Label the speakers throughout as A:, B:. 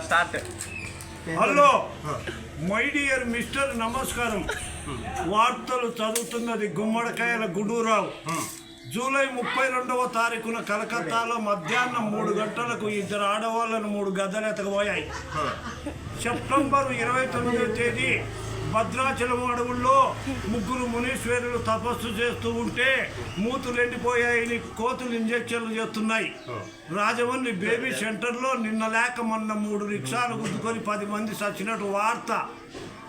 A: Start.
B: Hello my dear mister నమస్కారం. వార్తలు చదువుతున్నది గుమ్మడికాయల గుడూరావు. జూలై 32వ తారీఖున కలకత్తాలో మధ్యాహ్నం 3 గంటలకు 2 ఆడవాళ్లను 3 గద్దలు ఎతకపోయాయి. సెప్టెంబర్ 29వ తేదీ భద్రాచలం అడవుల్లో 3 మునీశ్వరులు తపస్సు చేస్తూ ఉంటే మూతులు ఎండిపోయాయని కోతులు ఇంజక్షన్లు చేస్తున్నాయి. రాజమండ్రి బేబీ సెంటర్లో నిన్న లేక మొన్న 3 రిక్షాలు గుద్దుకొని 10 మంది చచ్చినట్టు వార్త.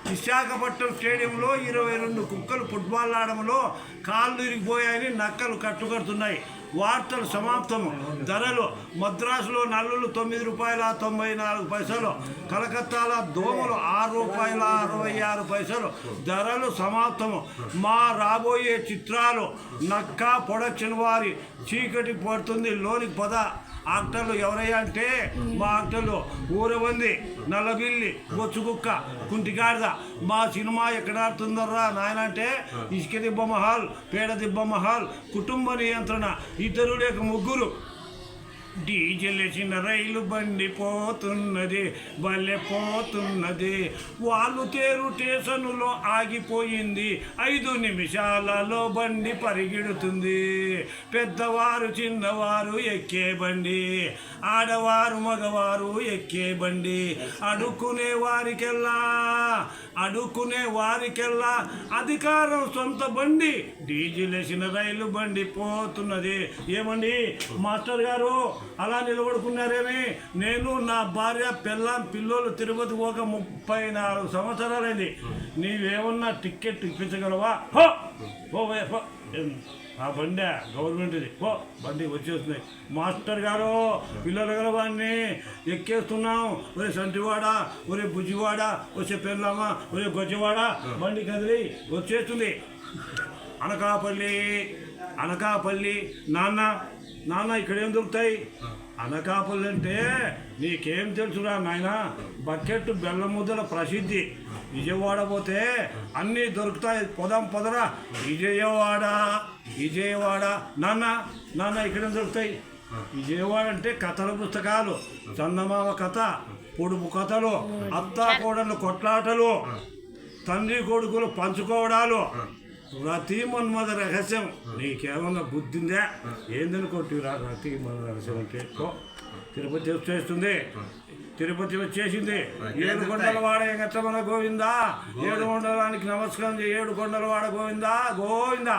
B: విశాఖపట్నం స్టేడియంలో 22 కుక్కలు ఫుట్బాల్ ఆడడంలో కాళ్ళు ఇరిగిపోయాయని నక్కలు కట్టుకడుతున్నాయి. వార్తలు సమాప్తము. ధరలు: మద్రాసులో నల్లులు ₹9.94, కలకత్తాలో దోమలు ₹6.66. ధరలు సమాప్తము. మా రాబోయే చిత్రాలు నక్క ప్రొడక్షన్ వారి చీకటి పడుతుంది లోనికి పద. యాక్టర్లు ఎవరయ్యా అంటే మా యాక్టర్లు ఊరవంది, నల్లబిల్లి, బొచ్చుకుక్క, కుంటిగాడిద. మా సినిమా ఎక్కడ ఆడుతుందర్రా నాయన అంటే ఇసుక దిబ్బ మహల్, పేడ దిబ్బ మహల్, కుటుంబ నియంత్రణ, 2 లేక 3. డీజిల్ వేసిన రైలు బండి పోతున్నది, బల్లె పోతున్నది. వాళ్ళు తేరు స్టేషనులో ఆగిపోయింది, 5 నిమిషాలలో బండి పరిగెడుతుంది. పెద్దవారు చిన్నవారు ఎక్కే బండి, ఆడవారు మగవారు ఎక్కే బండి. అడుక్కునే వారికెల్లా అధికారం సొంత బండి. డీజిల్ వేసిన రైలు బండి పోతున్నది. ఏమండి మాస్టర్ గారు అలా నిలబడుకున్నారేమి? నేను నా భార్య పిల్లోళ్ళు తిరుపతి పోక 34 సంవత్సరాలైంది. నీవేమన్నా టికెట్ ఇప్పించగలవా? ఆ బండి గవర్నమెంట్ది, బండి వచ్చేస్తున్నాయి. మాస్టర్ గారు పిల్లలు గలవాడిని ఎక్కేస్తున్నాం. ఒరే సంటివాడ, ఒరే బుజ్జివాడ, వచ్చే పెళ్ళమ్మ, ఒరే గొజ్జవాడ, బండి కదిలి వచ్చేస్తుంది. అనకాపల్లి. నాన్న ఇక్కడేం దొరుకుతాయి? అనకాపల్లి అంటే నీకేం తెలుసురా నాయన, బకెట్ బెల్లం ముద్దల ప్రసిద్ధి. విజయవాడ పోతే అన్నీ దొరుకుతాయి. పదరా విజయవాడ. నాన్న ఇక్కడేం దొరుకుతాయి? విజయవాడ అంటే కథల పుస్తకాలు, చందమామ కథ, పొడుపు కథలు, అత్తా కోడళ్ళు కొట్లాటలు, తండ్రి కొడుకులు పంచుకోవడాలు, రతి మన్మథ రహస్యం. నీకేమన్నా బుద్ధిందా? ఏందనుకుంటురా రతి మన్మథ రహస్యం అంటే? తిరుపతి వచ్చేస్తుంది. తిరుపతి వచ్చేసింది. 7 కొండలవాడ వెంకటరమణ గోవిందా. 7 కొండలానికి నమస్కారం 7 కొండలవాడ గోవిందా.